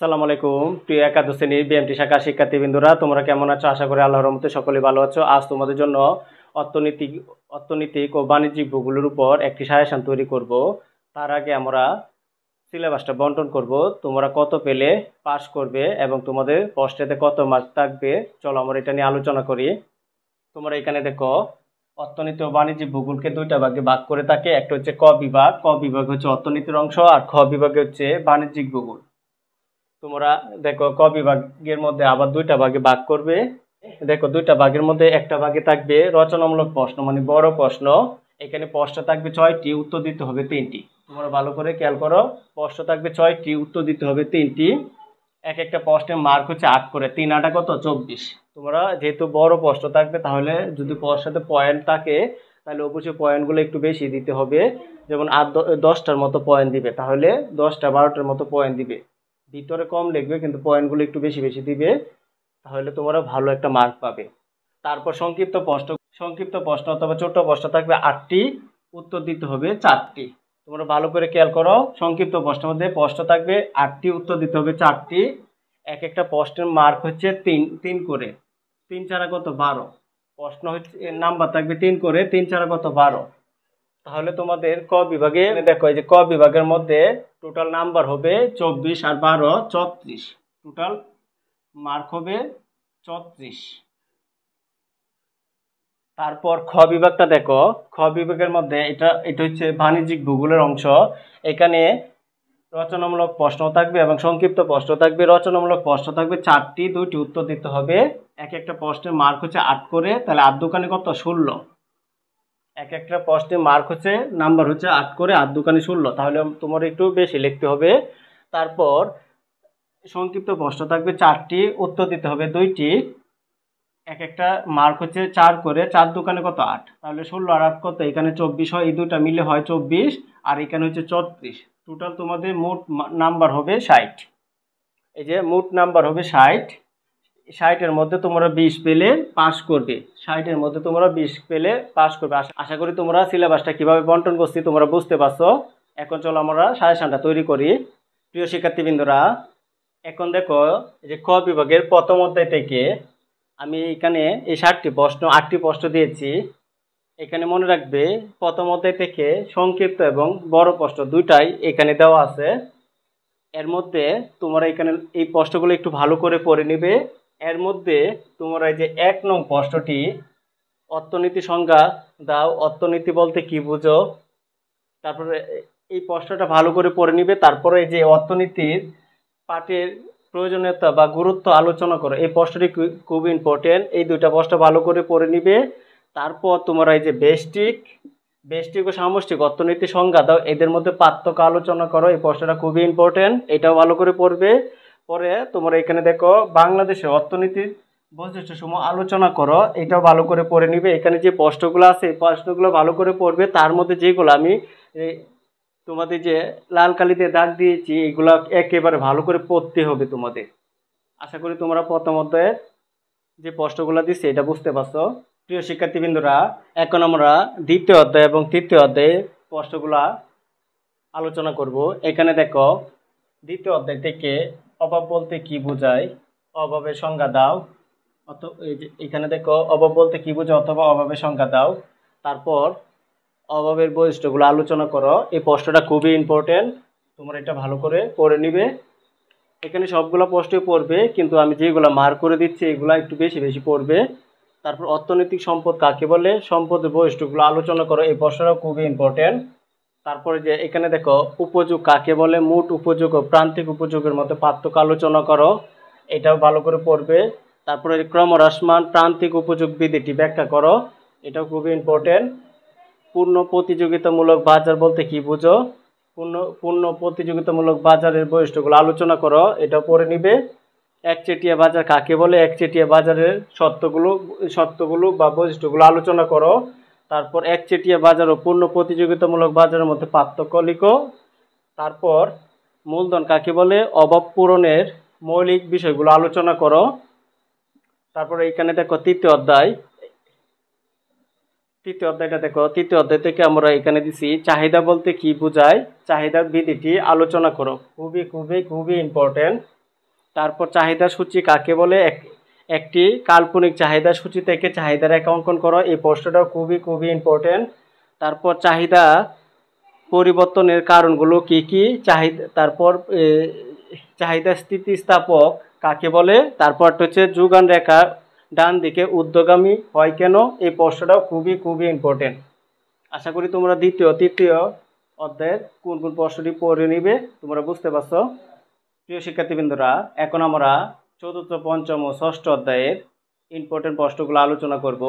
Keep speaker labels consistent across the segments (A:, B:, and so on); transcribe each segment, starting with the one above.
A: আসসালামু আলাইকুম প্রিয় একাদশ শ্রেণীর বিএমটি শাখার শিক্ষার্থীবৃন্দরা, তোমরা কেমন আছো? আশা করি আল্লাহর রহমতে সকলেই ভালো আছো। আজ তোমাদের জন্য অর্থনৈতিক অর্থনৈতিক ও বাণিজ্যিক ভূগোলের উপর একটি সাজেশন তৈরি করব। তার আগে আমরা সিলেবাসটা বন্টন করব। তোমরা কত পেলে পাস করবে এবং তোমাদের প্রশ্নেতে কত মার্ক থাকবে, চলো আমরা এটা নিয়ে আলোচনা করি। তোমরা এখানে দেখো, অর্থনীতি ও বাণিজ্যিক ভূগোলকে দুইটা ভাগে ভাগ করে থাকে। একটা হচ্ছে ক বিভাগ, ক বিভাগ হচ্ছে অর্থনীতির অংশ, আর খ বিভাগে হচ্ছে বাণিজ্যিক ভূগোল। তোমরা দেখো ক বিভাগের মধ্যে আবার দুইটা ভাগে ভাগ করবে। দেখো দুইটা ভাগের মধ্যে একটা ভাগে থাকবে রচনামূলক প্রশ্ন, মানে বড় প্রশ্ন। এখানে প্রশ্ন থাকবে 6টি, উত্তর দিতে হবে 3টি। তোমরা ভালো করে খেয়াল করো, প্রশ্ন থাকবে 6টি, উত্তর দিতে হবে 3টি। এক একটা প্রশ্নের মার্ক হচ্ছে 8 করে, 3 8 কত 24। তোমরা যেহেতু বড় প্রশ্ন থাকবে, তাহলে যদি প্রশ্নতে পয়েন্ট থাকে তাহলে অবশ্যই পয়েন্টগুলো একটু বেশি দিতে হবে। যেমন 10টার মতো পয়েন্ট দিবে, তাহলে 10টা 12টার মতো পয়েন্ট দিবে। ভিতরে কম লিখবে কিন্তু পয়েন্টগুলো একটু বেশি বেশি দিবে, তাহলে তোমরা ভালো একটা মার্ক পাবে। তারপর সংক্ষিপ্ত প্রশ্ন অথবা ছোট প্রশ্ন থাকবে 8টি, উত্তর দিতে হবে 4টি। তোমরা ভালো করে খেয়াল করো, সংক্ষিপ্ত প্রশ্নের মধ্যে প্রশ্ন থাকবে 8টি, উত্তর দিতে হবে 4টি। এক একটা প্রশ্নের মার্ক হচ্ছে 3 করে, 3 4 কত 12। প্রশ্ন হচ্ছে নাম্বার থাকবে 3 করে, 3 4 কত 12। তাহলে তোমাদের ক বিভাগে দেখো, এই যে ক বিভাগের মধ্যে টোটাল নাম্বার হবে 24 আর 12 34। টোটাল মার্ক হবে 34। তারপর খ বিভাগটা দেখো, খ বিভাগের মধ্যে এটা হচ্ছে বাণিজ্যিক ভূগোলের অংশ। এখানে রচনামূলক প্রশ্ন থাকবে এবং সংক্ষিপ্ত প্রশ্ন থাকবে। রচনামূলক প্রশ্ন থাকবে 4টি, 2টি উত্তর দিতে হবে। এক একটা প্রশ্নের মার্ক হচ্ছে 8 করে, তাহলে 8 দোকানে কত 16। এক একটা প্রশ্নের মার্ক হচ্ছে নাম্বার হচ্ছে 8 করে, 8 দোকানে 16, তাহলে তোমার একটু বেশি লিখতে হবে। তারপর সংক্ষিপ্ত প্রশ্ন থাকবে 4টি, উত্তর দিতে হবে 2টি। এক একটা মার্ক হচ্ছে 4 করে, 4 দোকানে কত 8, তাহলে 16 আর 8 কত, এখানে 24 হয়, এই দুটা মিলে হয় 24, আর এখানে হচ্ছে 34। টোটাল তোমাদের মোট নাম্বার হবে 60। এই যে মোট নাম্বার হবে 60। 60-এর মধ্যে তোমরা 20 পেলে পাস করবে। 60-এর মধ্যে তোমরা 20 পেলে পাস করবে। আশা করি তোমরা সিলেবাসটা কিভাবে বন্টন করছি তোমরা বুঝতে পারছো। এখন চলো আমরা সাজেশনটা তৈরি করি। প্রিয় শিক্ষার্থীবৃন্দরা, এখন দেখো, এই যে ক বিভাগের প্রথম অধ্যায় থেকে আমি এখানে এই 8টি প্রশ্ন দিয়েছি। এখানে মনে রাখবে, প্রথম অধ্যায় থেকে সংক্ষিপ্ত এবং বড় প্রশ্ন দুইটাই এখানে দেওয়া আছে। এর মধ্যে তোমরা এখানে এই প্রশ্নগুলো একটু ভালো করে পড়ে নেবে। এর মধ্যে তোমরা এই যে 1 নং প্রশ্নটি, অর্থনীতি সংজ্ঞা দাও, অর্থনীতি বলতে কি বুঝো। তারপরে এই প্রশ্নটা ভালো করে পড়ে নিবে। তারপরে এই যে অর্থনীতির পাঠের প্রয়োজনীয়তা বা গুরুত্ব আলোচনা করো, এই প্রশ্নটি খুব ইম্পর্টেন্ট। এই দুইটা প্রশ্ন ভালো করে পড়ে নিবে। তারপর তোমরা এই যে বেষ্টিক ও সামষ্টিক অর্থনীতি সংজ্ঞা দাও, এদের মধ্যে পার্থক্য আলোচনা করো, এই প্রশ্নটা খুবই ইম্পর্টেন্ট, এটাও ভালো করে পড়বে। পরে তোমরা এখানে দেখো, বাংলাদেশের অর্থনীতির বৈশিষ্ট্যসমূহ আলোচনা করো, এটাও ভালো করে পড়ে নিবে। এখানে যে প্রশ্নগুলো আছে এই প্রশ্নগুলো ভালো করে পড়বে। তার মধ্যে যেগুলো আমি তোমাদের যে লাল কালিতে দাগ দিয়েছি, এগুলো একেবারে ভালো করে পড়তে হবে তোমাদের। আশা করি তোমরা প্রথম অধ্যায়ে যে প্রশ্নগুলো দিচ্ছে এটা বুঝতে পারছো। প্রিয় শিক্ষার্থীবৃন্দরা, এখন আমরা দ্বিতীয় অধ্যায় এবং তৃতীয় অধ্যায়ে প্রশ্নগুলা আলোচনা করব। এখানে দেখো, দ্বিতীয় অধ্যায় থেকে অভাব বলতে কি বোঝায়, অভাবের সংজ্ঞা দাও। এখানে দেখো, অভাব বলতে কি বোঝায় অথবা অভাবের সংজ্ঞা দাও। তারপর অভাবের বৈশিষ্ট্যগুলো আলোচনা করো, এই প্রশ্নটা খুবই ইম্পর্টেন্ট, তোমরা এটা ভালো করে পড়ে নিবে। এখানে সবগুলো প্রশ্নই পড়বে, কিন্তু আমি যেগুলো মার্ক করে দিচ্ছি এগুলো একটু বেশি বেশি পড়বে। তারপর অর্থনৈতিক সম্পদ কাকে বলে, সম্পদের বৈশিষ্ট্যগুলো আলোচনা করো, এই প্রশ্নটা খুবই ইম্পর্টেন্ট। তারপরে যে এখানে দেখো, উপযোগ কাকে বলে, মোট উপযোগ ও প্রান্তিক উপযোগের মধ্যে পার্থক্য আলোচনা করো, এটাও ভালো করে পড়বে। তারপরে ক্রমহ্রাসমান প্রান্তিক উপযোগ বিধিটি ব্যাখ্যা করো, এটাও খুবই ইম্পর্টেন্ট। পূর্ণ প্রতিযোগিতামূলক বাজার বলতে কি বুঝো, পূর্ণ প্রতিযোগিতামূলক বাজারের বৈশিষ্ট্যগুলো আলোচনা করো, এটা পড়ে নিবে। একচেটিয়া বাজার কাকে বলে, একচেটিয়া বাজারের সত্যগুলো বা বৈশিষ্ট্যগুলো আলোচনা করো। তারপর একচেটিয়া বাজার ও পূর্ণ প্রতিযোগিতামূলক বাজারের মধ্যে পার্থক্য লিখো। তারপর মূলধন কাকে বলে, অভাব পূরণের মৌলিক বিষয়গুলো আলোচনা করো। তারপরে এখানে দেখো তৃতীয় অধ্যায়টা দেখো, তৃতীয় অধ্যায় থেকে আমরা এখানে দিছি চাহিদা বলতে কি বোঝায়, চাহিদার বিধিটি আলোচনা করো, খুবই খুবই খুবই ইম্পর্টেন্ট। তারপর চাহিদা সূচি কাকে বলে? একটি কাল্পনিক চাহিদা সূচি থেকে চাহিদা রেখা অঙ্কন করো। এই প্রশ্নটাও খুবই খুবই ইম্পর্টেন্ট। তারপর চাহিদা পরিবর্তনের কারণগুলো কি কি? তারপর চাহিদা স্থিতিস্থাপক কাকে বলে? তারপরটা হচ্ছে যোগান রেখা ডান দিকে ঊর্ধ্বগামী হয় কেন? এই প্রশ্নটাও খুবই খুবই ইম্পর্টেন্ট। আশা করি তোমরা দ্বিতীয় তৃতীয় অধ্যায়ের কোন কোন প্রশ্নটি পড়ে নিবে তোমরা বুঝতে পারছো। প্রিয় শিক্ষার্থীবৃন্দরা, এখন আমরা চতুর্থ পঞ্চম ও ষষ্ঠ অধ্যায়ের ইম্পর্টেন্ট প্রশ্নগুলো আলোচনা করব।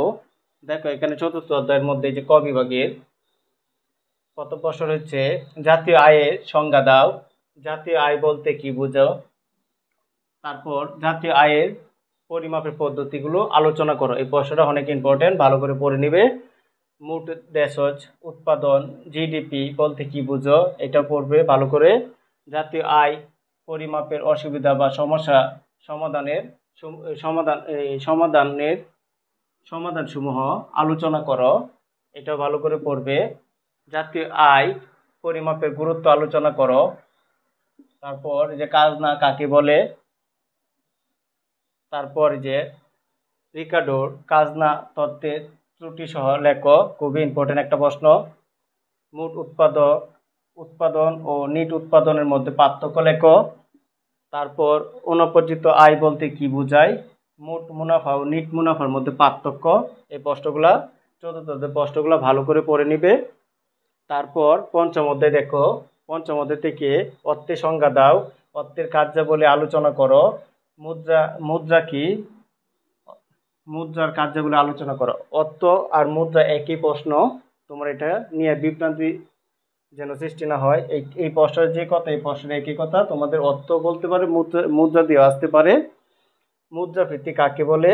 A: দেখো এখানে চতুর্থ অধ্যায়ের মধ্যে যে ক বিভাগের প্রথম প্রশ্ন হচ্ছে জাতীয় আয়ের সংজ্ঞা দাও। জাতীয় আয় বলতে কি বুঝো? তারপর জাতীয় আয়ের পরিমাপের পদ্ধতিগুলো আলোচনা করো। এই প্রশ্নটা অনেক ইম্পর্টেন্ট, ভালো করে পড়ে নিবে। মোট দেশজ উৎপাদন জিডিপি বলতে কি বুঝো? এটা পড়বে ভালো করে। জাতীয় আয় পরিমাপের অসুবিধা বা সমস্যা সমাধানের সমাধানসমূহ আলোচনা করো। এটা ভালো করে পড়বে। জাতীয় আয় পরিমাপের গুরুত্ব আলোচনা করো। তারপর যে খাজনা কাকে বলে? তারপর যে রিকার্ডোর খাজনা তত্ত্বের ত্রুটি সহ লেখো, খুবই ইম্পর্টেন্ট একটা প্রশ্ন। মোট উৎপাদন ও নিট উৎপাদনের মধ্যে পার্থক্য লেখো। তারপর অনপর্যাপ্ত আয় বলতে কি বোঝায়? মোট মুনাফা ও নিট মুনাফার মধ্যে পার্থক্য। এই প্রশ্নগুলা চতুর্থ প্রশ্নগুলা ভালো করে পড়ে নিবে। তারপর পঞ্চম অধ্যায় দেখো, পঞ্চম অধ্যায় থেকে অর্থের সংজ্ঞা দাও। অর্থের কার্যাবলী আলোচনা করো। মুদ্রা কি? মুদ্রার কার্যাবলী আলোচনা করো। অর্থ আর মুদ্রা একই প্রশ্ন, তোমরা এটা নিয়ে বিভ্রান্তি যেন সৃষ্টি না হয়। এই প্রশ্নের যে কথা, এই প্রশ্নের একই কথা। তোমাদের অর্থ বলতে পারে, মুদ্রা দিয়ে আসতে পারে। মুদ্রাফীতি কাকে বলে?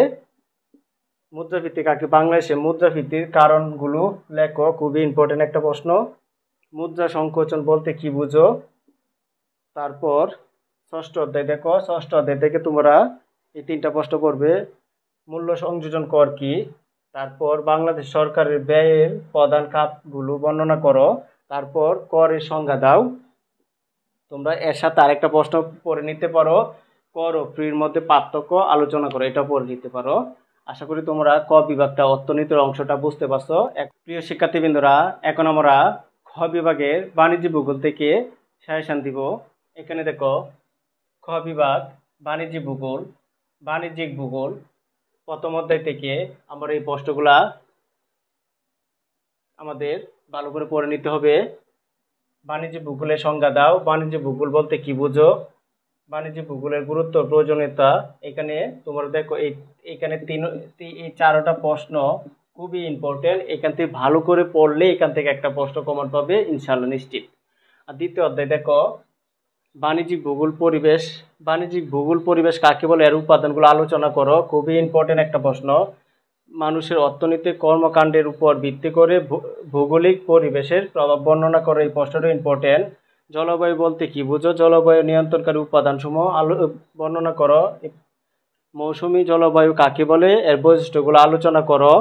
A: মুদ্রাফীতি কাকে? বাংলাদেশে মুদ্রাফীতির কারণগুলো লেখো, খুবই ইম্পর্টেন্ট একটা প্রশ্ন। মুদ্রা সংকোচন বলতে কি বুঝো? তারপর ষষ্ঠ অধ্যায় দেখো, ষষ্ঠ অধ্যায় থেকে তোমরা এই তিনটা প্রশ্ন করবে। মূল্য সংযোজন কর কি? তারপর বাংলাদেশ সরকারের ব্যয়ের প্রধান খাতগুলো বর্ণনা করো। তারপর করের সংজ্ঞা দাও। তোমরা এর সাথে আরেকটা প্রশ্ন পড়ে নিতে পারো, কর ও ফ্রির মধ্যে পার্থক্য আলোচনা করো। এটা পড়ে নিতে পারো। আশা করি তোমরা ক বিভাগটা অর্থনীতির অংশটা বুঝতে পারছো। প্রিয় শিক্ষার্থীবৃন্দরা, এখন আমরা খ বিভাগের বাণিজ্য ভূগোল থেকে সাজেশন দিব। এখানে দেখো খ বিভাগ বাণিজ্য ভূগোল, বাণিজ্যিক ভূগোল প্রথম অধ্যায় থেকে আমরা এই প্রশ্নগুলা আমাদের ভালো করে পড়ে নিতে হবে। বাণিজ্য ভূগোলের সংজ্ঞা দাও। বাণিজ্য ভূগোল বলতে কি বুঝো? বাণিজ্য ভূগোলের গুরুত্ব প্রয়োজনীয়তা। এখানে তোমরা দেখো এখানে এই চারটা প্রশ্ন খুবই ইম্পর্টেন্ট। এখান থেকে ভালো করে পড়লে এখান থেকে একটা প্রশ্ন কমন পাবে ইনশাআল্লাহ, নিশ্চিত। আর দ্বিতীয় অধ্যায় দেখো বাণিজ্যিক ভূগোল পরিবেশ। বাণিজ্যিক ভূগোল পরিবেশ কাকে বলে? এর উপাদানগুলো আলোচনা করো, খুবই ইম্পর্টেন্ট একটা প্রশ্ন। মানুষের অর্থনৈতিক কর্মকাণ্ডের উপর ভিত্তি করে ভৌগোলিক পরিবেশের প্রভাব বর্ণনা করে। এই প্রশ্নটা ইম্পর্টেন্ট। জলবায়ু বলতে কি বুঝো? জলবায়ু নিয়ন্ত্রণকারী উপাদানসমূহ বর্ণনা করো। মৌসুমী জলবায়ু কাকে বলে? এর বৈশিষ্ট্যগুলো আলোচনা করো।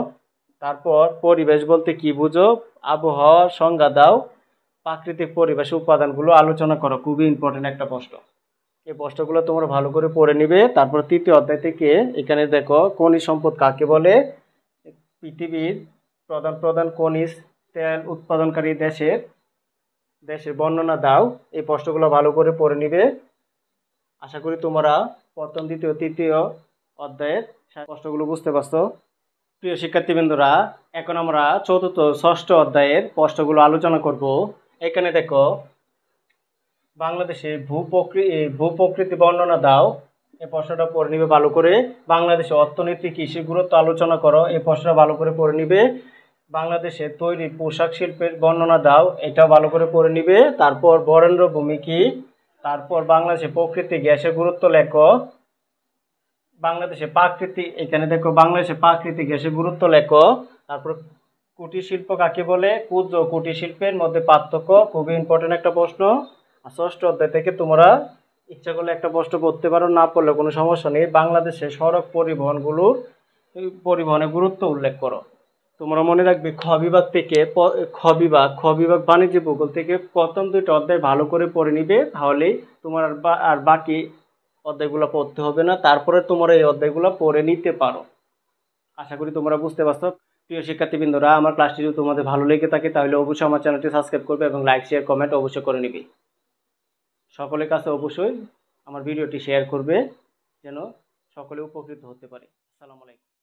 A: তারপর পরিবেশ বলতে কি বুঝো? আবহাওয়ার সংজ্ঞা দাও। প্রাকৃতিক পরিবেশের উপাদানগুলো আলোচনা করো, খুবই ইম্পর্টেন্ট একটা প্রশ্ন। এই প্রশ্নগুলো তোমরা ভালো করে পড়ে নিবে। তারপর তৃতীয় অধ্যায় থেকে এখানে দেখো খনিজ সম্পদ কাকে বলে? পৃথিবীর প্রধান খনিজ তেল উৎপাদনকারী দেশের বর্ণনা দাও। এই প্রশ্নগুলো ভালো করে পড়ে নিবে। আশা করি তোমরা প্রথম দ্বিতীয় তৃতীয় অধ্যায়ের প্রশ্নগুলো বুঝতে পারছো। প্রিয় শিক্ষার্থীবৃন্দরা, এখন আমরা চতুর্থ ষষ্ঠ অধ্যায়ের প্রশ্নগুলো আলোচনা করব। এখানে দেখো বাংলাদেশের ভূপ্রকৃতি বর্ণনা দাও। এই প্রশ্নটা পড়ে নিবে ভালো করে। বাংলাদেশের অর্থনীতি কৃষির গুরুত্ব আলোচনা করো। এই প্রশ্নটা ভালো করে পড়ে নিবে। বাংলাদেশের তৈরি পোশাক শিল্পের বর্ণনা দাও। এটা ভালো করে পড়ে নিবে। তারপর বরেন্দ্র ভূমি কি? তারপর বাংলাদেশের প্রকৃতি গ্যাসের গুরুত্ব লেখো। বাংলাদেশের প্রাকৃতিক, এখানে দেখো বাংলাদেশের প্রাকৃতিক গ্যাসের গুরুত্ব লেখো। তারপর কুটির শিল্প কাকে বলে? ক্ষুদ্র কুটির শিল্পের মধ্যে পার্থক্য, খুবই ইম্পর্টেন্ট একটা প্রশ্ন। ষষ্ঠ অধ্যায় থেকে তোমরা ইচ্ছা করলে একটা প্রশ্ন করতে পারো, না পড়লে কোনো সমস্যা নেই। বাংলাদেশের সড়ক পরিবহনের গুরুত্ব উল্লেখ করো। তোমরা মনে রাখবে খ বিভাগ থেকে খ বিভাগ বাণিজ্য ভূগোল থেকে প্রথম দুইটা অধ্যায় ভালো করে পড়ে নিবে, তাহলেই তোমার আর বাকি অধ্যায়গুলো পড়তে হবে না, তারপরে তোমরা এই অধ্যায়গুলো পড়ে নিতে পারো। আশা করি তোমরা বুঝতে পারছো। প্রিয় শিক্ষার্থীবৃন্দরা, আমার ক্লাসটি যদি তোমাদের ভালো লেগে থাকে তাহলে অবশ্যই আমার চ্যানেলটি সাবস্ক্রাইব করবে এবং লাইক শেয়ার কমেন্ট অবশ্যই করে নিবে। সকলের কাছে অবশ্যই আমার ভিডিওটি শেয়ার করবে যেন সকলে উপকৃত হতে পারে। আসসালামু আলাইকুম।